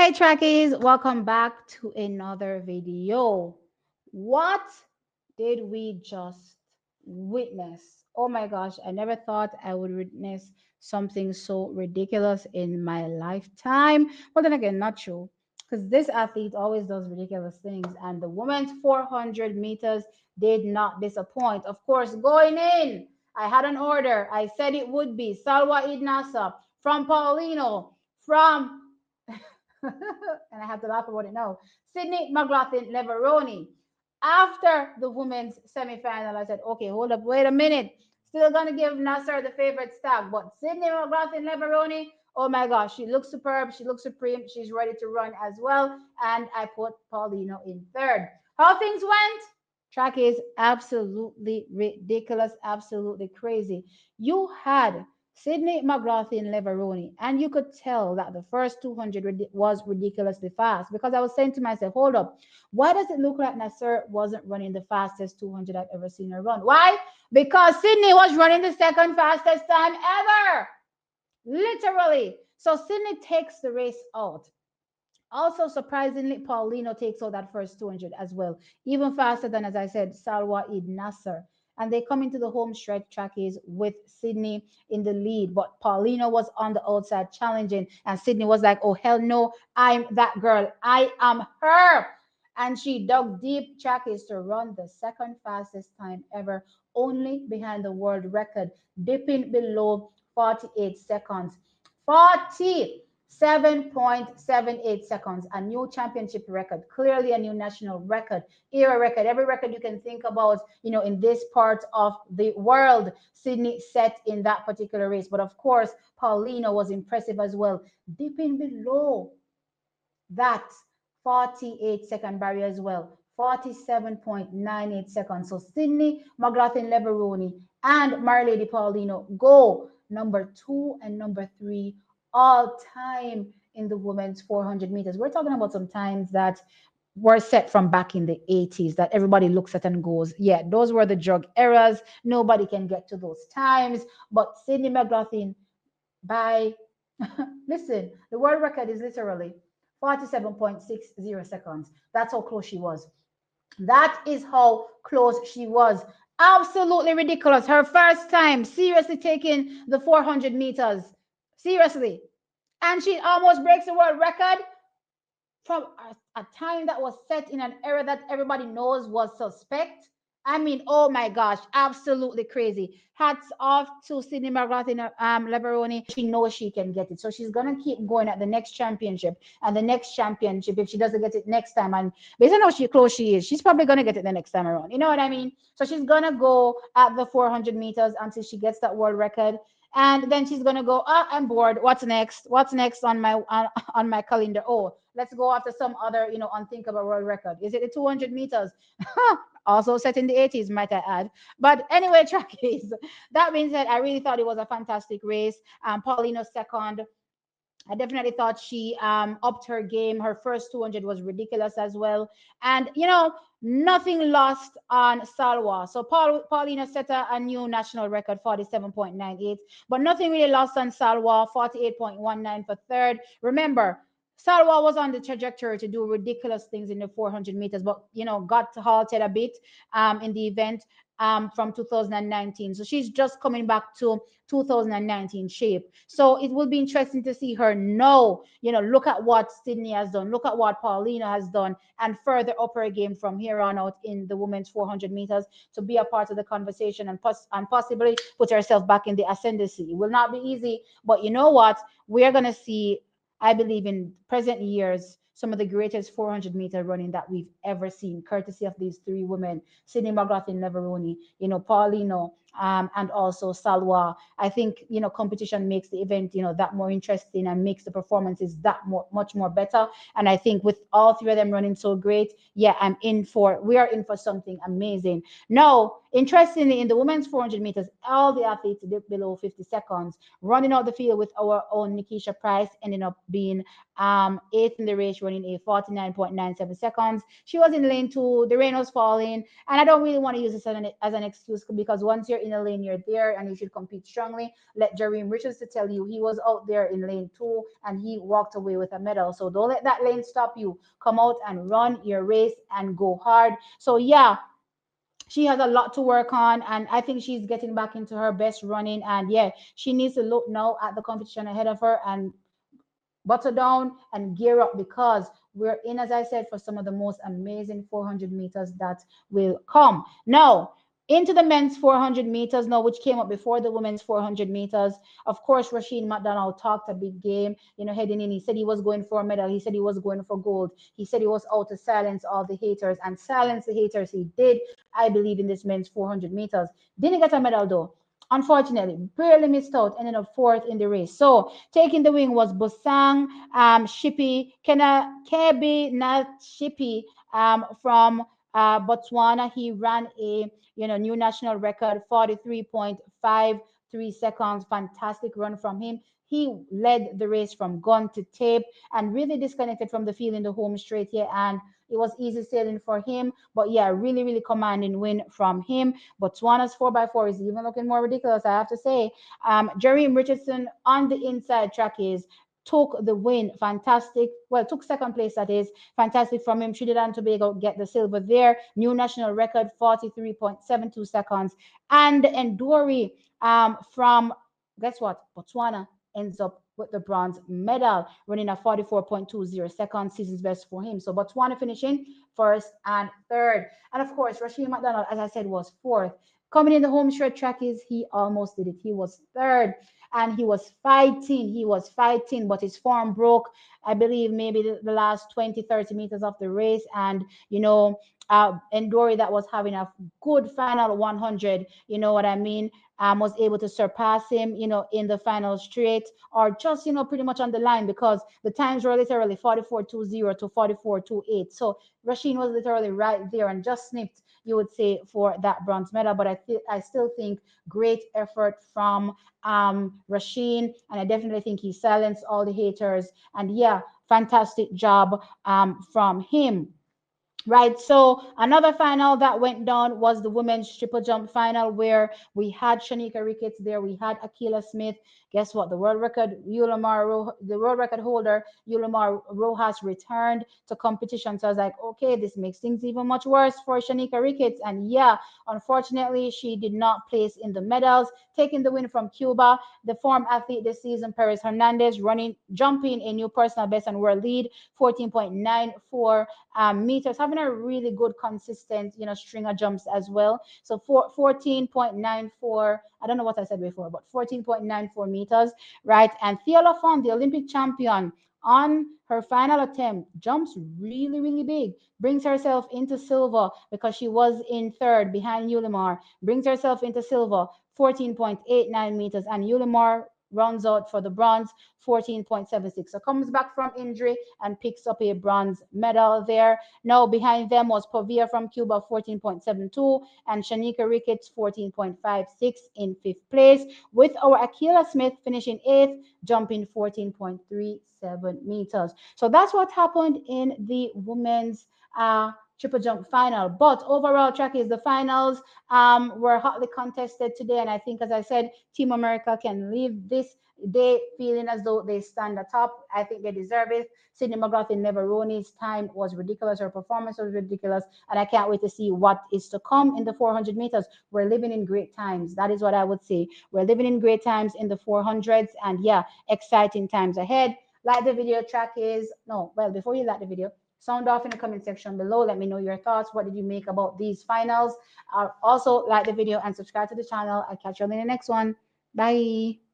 Hey trackies, welcome back to another video. What did we just witness? Oh my gosh, I never thought I would witness something so ridiculous in my lifetime. Well, then again, not true, because this athlete always does ridiculous things, and the women's 400 meters did not disappoint. Of course, going in, I had an order. I said it would be Salwa Idnasa from Paulino, from and I have to laugh about it now. Sydney McLaughlin Leveroni. After the women's semifinal, I said, okay, hold up, wait a minute. Still gonna give Nasser the favorite stack, but Sydney McLaughlin Leveroni, oh my gosh, she looks superb, she looks supreme, she's ready to run as well. And I put Paulino in third. How things went? Track is absolutely ridiculous, absolutely crazy. You had Sydney McLaughlin Leveroni, and you could tell that the first 200 was ridiculously fast because I was saying to myself, hold up, why does it look like Nasser wasn't running the fastest 200 I've ever seen her run? Why? Because Sydney was running the second fastest time ever, literally. So Sydney takes the race out. Also, surprisingly, Paulino takes out that first 200 as well, even faster than, as I said, Salwa Eid Nasser. And they come into the home stretch trackies with Sydney in the lead. But Paulino was on the outside challenging, and Sydney was like, oh, hell no, I'm that girl. I am her. And she dug deep trackies to run the second fastest time ever, only behind the world record, dipping below 48 seconds. 47.78 seconds, a new championship record, clearly a new national record, era record, every record you can think about, in this part of the world, Sydney set in that particular race. But of course, Paulino was impressive as well, dipping below that 48-second barrier as well. 47.98 seconds. So Sydney McLaughlin Leveroni and Lady Paulino go number 2 and number 3 all time in the women's 400 meters. We're talking about some times that were set from back in the 80s that everybody looks at and goes, yeah, those were the drug eras. Nobody can get to those times. But Sydney McLaughlin, by listen, the world record is literally 47.60 seconds. That's how close she was. That is how close she was. Absolutely ridiculous. Her first time seriously taking the 400 meters. Seriously. And she almost breaks the world record from a time that was set in an era that everybody knows was suspect. I mean, oh my gosh, absolutely crazy. Hats off to Sydney McLaughlin Leveroni. She knows she can get it. So she's going to keep going at the next championship and the next championship if she doesn't get it next time. And based on how close she is, she's probably going to get it the next time around. You know what I mean? So she's going to go at the 400 meters until she gets that world record. And then she's gonna go, I'm bored. What's next? What's next on my calendar? Oh, let's go after some other, unthinkable world record. Is it the 200 meters? Also set in the 80s, might I add. But anyway, trackies. That being said, I really thought it was a fantastic race. Paulino second. I definitely thought she upped her game. Her first 200 was ridiculous as well. And, nothing lost on Salwa. So Paulina set a new national record, 47.98. But nothing really lost on Salwa, 48.19 for third. Remember, Salwa was on the trajectory to do ridiculous things in the 400 meters, but got halted a bit in the event from 2019. So she's just coming back to 2019 shape. So it will be interesting to see her now. Look at what Sydney has done, look at what Paulina has done, and further up her game from here on out in the women's 400 meters to be a part of the conversation and possibly put herself back in the ascendancy. It will not be easy, but you know what? We're going to see, I believe, in present years, some of the greatest 400-meter running that we've ever seen, courtesy of these three women, Sydney McLaughlin Leveroni, Paulino, and also Salwa. I think, competition makes the event, that more interesting and makes the performances that much more better. And I think with all three of them running so great, yeah, we are in for something amazing. Now, interestingly, in the women's 400 meters, all the athletes dipped below 50 seconds, running out the field with our own Nikisha Price, ending up being eighth in the race, running a 49.97 seconds. She was in lane 2, the rain was falling, and I don't really want to use this as an excuse, because once you're you're in a lane, you're there, and you should compete strongly. Let Jareem Richards to tell you he was out there in lane 2 and he walked away with a medal. So don't let that lane stop you. Come out and run your race and go hard. So yeah, she has a lot to work on, and I think she's getting back into her best running. And yeah, she needs to look now at the competition ahead of her and butter down and gear up, because we're in, as I said, for some of the most amazing 400 meters that will come. Now, into the men's 400 meters now, which came up before the women's 400 meters. Of course, Rusheen McDonald talked a big game, heading in. He said he was going for a medal. He said he was going for gold. He said he was out to silence all the haters, and silence the haters he did, I believe, in this men's 400 meters. Didn't get a medal though. Unfortunately, barely missed out, ended up fourth in the race. So taking the wing was Bosang Shipi, Kebi Nat Shipi from Botswana. He ran a new national record, 43.53 seconds. Fantastic run from him. He led the race from gun to tape and really disconnected from the field in the home straight here. And it was easy sailing for him. But yeah, really, really commanding win from him. Botswana's 4x4 is even looking more ridiculous, I have to say. Jareem Richardson on the inside track is took the win. Fantastic. Well, took second place, that is. Fantastic from him. Trinidad and Tobago get the silver there. New national record, 43.72 seconds. And Endori from, guess what? Botswana ends up with the bronze medal, running at 44.20 seconds, season's best for him. So Botswana finishing first and third. And of course, Rusheen McDonald, as I said, was fourth. Coming in the home stretch track is he almost did it. He was third, and he was fighting. He was fighting, but his form broke, I believe, maybe the last 20, 30 meters of the race. And, Endori, that was having a good final 100, you know what I mean, was able to surpass him, in the final straight, or just, pretty much on the line, because the times were literally 44.20 to 44.28. So Rusheen was literally right there and just snipped, you would say, for that bronze medal. But I still think great effort from Rusheen, and I definitely think he silenced all the haters. And yeah, fantastic job from him. Right, so another final that went down was the women's triple jump final, where we had Shanika Ricketts there, we had Akila Smith. Guess what? The world record holder Yulimar Rojas returned to competition. So I was like, okay, this makes things even much worse for Shanika Ricketts. And yeah, unfortunately, she did not place in the medals. Taking the win from Cuba, the former athlete this season, Perez Hernandez, jumping a new personal best and world lead, 14.94 meters, having a really good, consistent, string of jumps as well. So 14.94, I don't know what I said before, but 14.94 meters, right? And Thea Lafont, the Olympic champion, on her final attempt, jumps really, really big, brings herself into silver because she was in third behind Yulimar, brings herself into silver, 14.89 meters, and Yulimar runs out for the bronze, 14.76. So comes back from injury and picks up a bronze medal there. Now behind them was Pavia from Cuba, 14.72, and Shanika Ricketts, 14.56 in fifth place, with our Akila Smith finishing eighth, jumping 14.37 meters. So that's what happened in the women's triple jump final. But overall, track is the finals were hotly contested today, and I think, as I said, Team America can leave this day feeling as though they stand atop. I think they deserve it. Sydney McLaughlin Neveroni's time was ridiculous. Her performance was ridiculous, and I can't wait to see what is to come in the 400 meters. We're living in great times. That is what I would say. We're living in great times in the 400s, and yeah, exciting times ahead. Like the video, track is no. Well, before you like the video, sound off in the comment section below. Let me know your thoughts. What did you make about these finals? Also, like the video and subscribe to the channel. I'll catch you on in the next one. Bye.